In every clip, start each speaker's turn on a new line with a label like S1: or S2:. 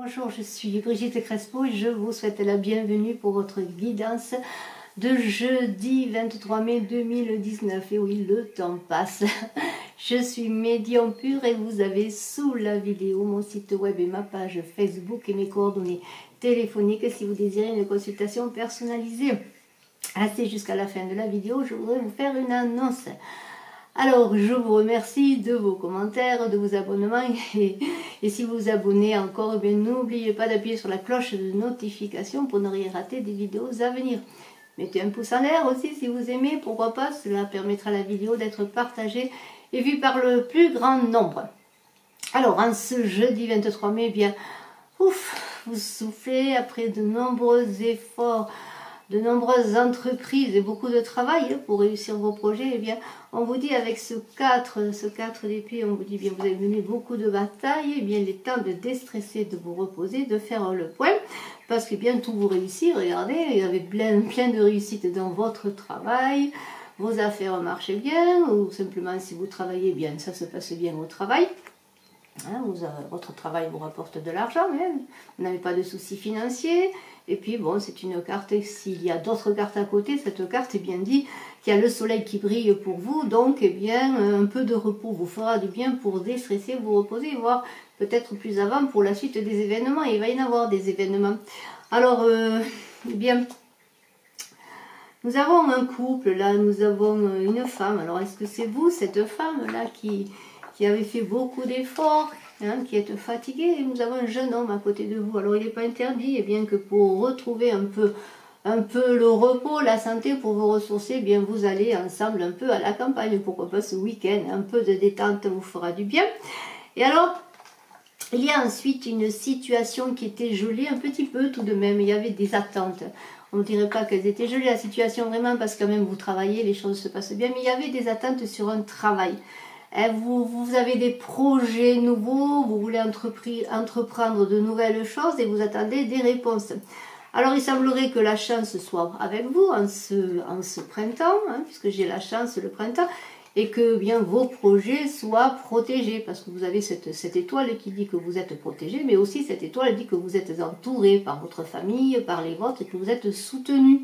S1: Bonjour, je suis Brigitte Crespo et je vous souhaite la bienvenue pour votre guidance de jeudi 23 mai 2019. Et oui, le temps passe. Je suis médium pur et vous avez sous la vidéo mon site web et ma page Facebook et mes coordonnées téléphoniques si vous désirez une consultation personnalisée. Restez jusqu'à la fin de la vidéo, je voudrais vous faire une annonce. Alors, je vous remercie de vos commentaires, de vos abonnements et si vous vous abonnez encore, eh bien n'oubliez pas d'appuyer sur la cloche de notification pour ne rien rater des vidéos à venir. Mettez un pouce en l'air aussi si vous aimez, pourquoi pas, cela permettra à la vidéo d'être partagée et vue par le plus grand nombre. Alors, en ce jeudi 23 mai, eh bien, ouf, vous soufflez après de nombreux efforts, de nombreuses entreprises et beaucoup de travail pour réussir vos projets, eh bien, on vous dit avec ce 4 d'épée, on vous dit bien vous avez mené beaucoup de batailles, eh bien il est temps de déstresser, de vous reposer, de faire le point, parce que bien tout vous réussit, regardez, il y avait plein de réussite dans votre travail, vos affaires marchent bien, ou simplement si vous travaillez bien, ça se passe bien au travail. Hein, votre travail vous rapporte de l'argent, vous n'avez pas de soucis financiers, et puis bon, c'est une carte, s'il y a d'autres cartes à côté, cette carte est bien dit qu'il y a le soleil qui brille pour vous, donc eh bien, un peu de repos vous fera du bien pour déstresser, vous reposer, voire peut-être plus avant pour la suite des événements, il va y en avoir des événements. Alors, eh bien, nous avons un couple, là, nous avons une femme, alors est-ce que c'est vous, cette femme-là, qui avait fait beaucoup d'efforts, hein, qui est fatigué, et nous avons un jeune homme à côté de vous. Alors il n'est pas interdit, et bien que pour retrouver un peu le repos, la santé, pour vous ressourcer, eh bien vous allez ensemble un peu à la campagne, pourquoi pas ce week-end, un peu de détente vous fera du bien. Et alors, il y a ensuite une situation qui était gelée un petit peu tout de même, il y avait des attentes. On ne dirait pas qu'elles étaient gelées, la situation vraiment, parce que quand même vous travaillez, les choses se passent bien, mais il y avait des attentes sur un travail. Vous avez des projets nouveaux, vous voulez entreprendre de nouvelles choses et vous attendez des réponses. Alors il semblerait que la chance soit avec vous en ce printemps, hein, puisque j'ai la chance le printemps, et que bien vos projets soient protégés, parce que vous avez cette étoile qui dit que vous êtes protégé, mais aussi cette étoile dit que vous êtes entouré par votre famille, par les vôtres, et que vous êtes soutenu.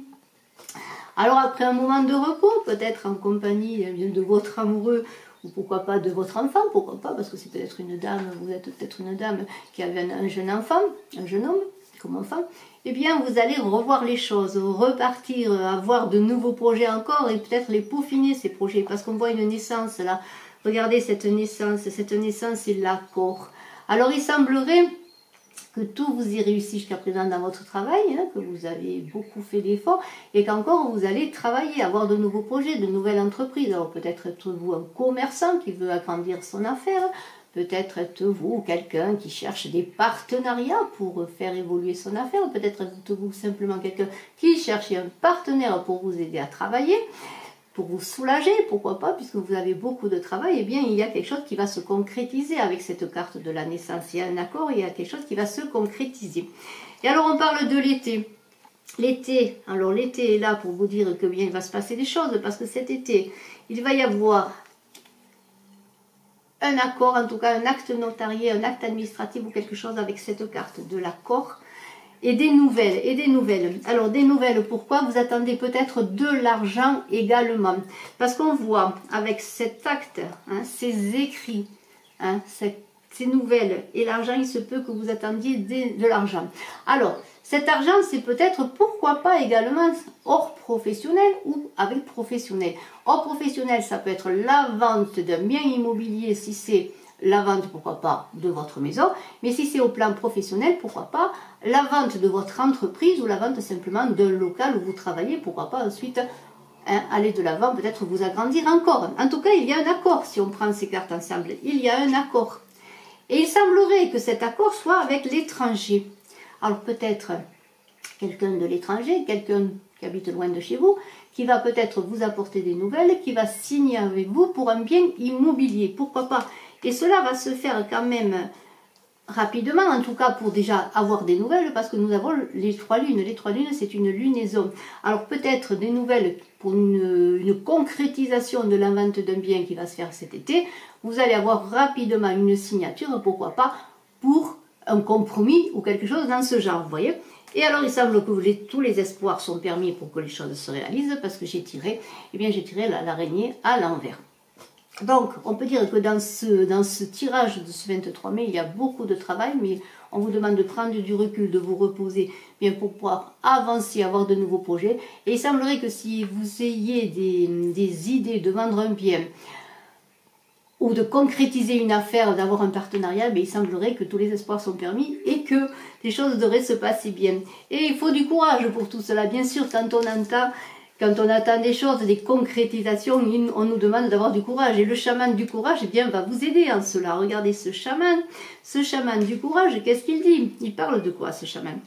S1: Alors après un moment de repos, peut-être en compagnie de votre amoureux, ou pourquoi pas de votre enfant, pourquoi pas, parce que c'est peut-être une dame, vous êtes peut-être une dame qui avait un jeune enfant, un jeune homme comme enfant, eh bien vous allez revoir les choses, repartir, avoir de nouveaux projets encore et peut-être les peaufiner ces projets, parce qu'on voit une naissance là, regardez cette naissance c'est l'accord. Alors il semblerait que tout vous y réussit jusqu'à présent dans votre travail, hein, que vous avez beaucoup fait d'efforts et qu'encore vous allez travailler, avoir de nouveaux projets, de nouvelles entreprises. Alors peut-être êtes-vous un commerçant qui veut agrandir son affaire, peut-être êtes-vous quelqu'un qui cherche des partenariats pour faire évoluer son affaire, peut-être êtes-vous simplement quelqu'un qui cherche un partenaire pour vous aider à travailler, pour vous soulager, pourquoi pas, puisque vous avez beaucoup de travail, eh bien il y a quelque chose qui va se concrétiser avec cette carte de la naissance. Il y a un accord, il y a quelque chose qui va se concrétiser. Et alors on parle de l'été. L'été, alors l'été est là pour vous dire que bien il va se passer des choses, parce que cet été, il va y avoir un accord, en tout cas un acte notarié, un acte administratif ou quelque chose avec cette carte de l'accord. Et des nouvelles. Alors des nouvelles, pourquoi? Vous attendez peut-être de l'argent également. Parce qu'on voit avec cet acte, hein, ces écrits, hein, ces nouvelles et l'argent, il se peut que vous attendiez de l'argent. Alors, cet argent, c'est peut-être, pourquoi pas également hors professionnel ou avec professionnel. Hors professionnel, ça peut être la vente d'un bien immobilier si c'est la vente, pourquoi pas, de votre maison, mais si c'est au plan professionnel, pourquoi pas, la vente de votre entreprise ou la vente simplement d'un local où vous travaillez, pourquoi pas ensuite aller de l'avant, peut-être vous agrandir encore. En tout cas, il y a un accord, si on prend ces cartes ensemble, il y a un accord. Et il semblerait que cet accord soit avec l'étranger. Alors peut-être quelqu'un de l'étranger, quelqu'un qui habite loin de chez vous, qui va peut-être vous apporter des nouvelles, qui va signer avec vous pour un bien immobilier, pourquoi pas. Et cela va se faire quand même rapidement, en tout cas pour déjà avoir des nouvelles, parce que nous avons les 3 lunes. Les 3 lunes, c'est une lunaison. Alors peut-être des nouvelles pour une concrétisation de la vente d'un bien qui va se faire cet été. Vous allez avoir rapidement une signature, pourquoi pas, pour un compromis ou quelque chose dans ce genre, vous voyez. Et alors il semble que tous les espoirs sont permis pour que les choses se réalisent, parce que j'ai tiré, eh bien j'ai tiré l'araignée à l'envers. Donc on peut dire que dans ce tirage de ce 23 mai, il y a beaucoup de travail, mais on vous demande de prendre du recul, de vous reposer, bien pour pouvoir avancer, avoir de nouveaux projets. Et il semblerait que si vous ayez des idées de vendre un bien, ou de concrétiser une affaire, d'avoir un partenariat, mais il semblerait que tous les espoirs sont permis et que les choses devraient se passer bien. Et il faut du courage pour tout cela. Bien sûr, quand on attend des choses, des concrétisations, on nous demande d'avoir du courage. Et le chaman du courage, eh bien, va vous aider en cela. Regardez ce chaman du courage, qu'est-ce qu'il dit? Il parle de quoi, ce chaman?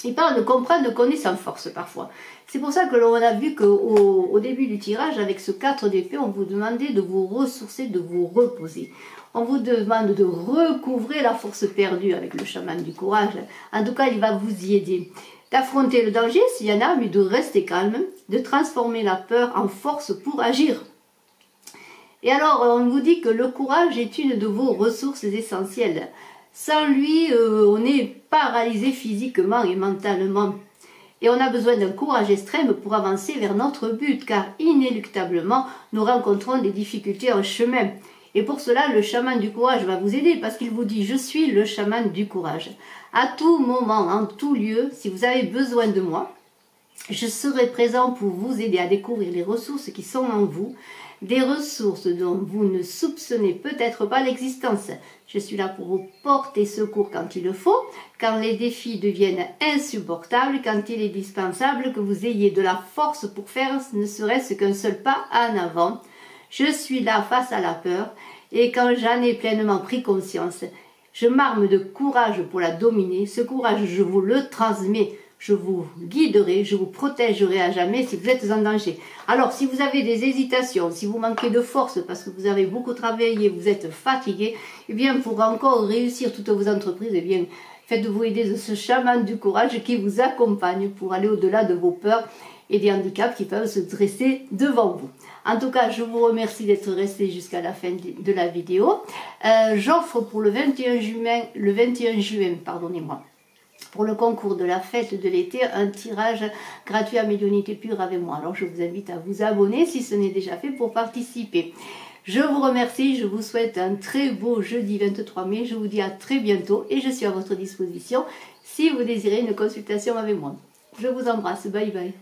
S1: Il parle de comprendre qu'on est sans force parfois. C'est pour ça que l'on a vu qu'au début du tirage, avec ce 4 d'épée, on vous demandait de vous ressourcer, de vous reposer. On vous demande de recouvrer la force perdue avec le chaman du courage. En tout cas, il va vous y aider. D'affronter le danger, s'il y en a, mais de rester calme, de transformer la peur en force pour agir. Et alors, on vous dit que le courage est une de vos ressources essentielles. Sans lui, on est paralysé physiquement et mentalement. Et on a besoin d'un courage extrême pour avancer vers notre but, car inéluctablement, nous rencontrons des difficultés en chemin. Et pour cela, le chaman du courage va vous aider, parce qu'il vous dit « Je suis le chaman du courage ». À tout moment, en tout lieu, si vous avez besoin de moi, je serai présent pour vous aider à découvrir les ressources qui sont en vous, des ressources dont vous ne soupçonnez peut-être pas l'existence. Je suis là pour vous porter secours quand il le faut, quand les défis deviennent insupportables, quand il est indispensable que vous ayez de la force pour faire ne serait-ce qu'un seul pas en avant. Je suis là face à la peur, et quand j'en ai pleinement pris conscience, je m'arme de courage pour la dominer. Ce courage, je vous le transmets. Je vous guiderai, je vous protégerai à jamais si vous êtes en danger. Alors, si vous avez des hésitations, si vous manquez de force parce que vous avez beaucoup travaillé, vous êtes fatigué, eh bien, pour encore réussir toutes vos entreprises, eh bien, faites-vous aider de ce chaman du courage qui vous accompagne pour aller au-delà de vos peurs et des handicaps qui peuvent se dresser devant vous. En tout cas, je vous remercie d'être resté jusqu'à la fin de la vidéo. J'offre pour le 21 juin, pardonnez-moi, pour le concours de la fête de l'été, un tirage gratuit à médiumnité pure avec moi. Alors je vous invite à vous abonner si ce n'est déjà fait pour participer. Je vous remercie, je vous souhaite un très beau jeudi 23 mai. Je vous dis à très bientôt et je suis à votre disposition si vous désirez une consultation avec moi. Je vous embrasse, bye bye.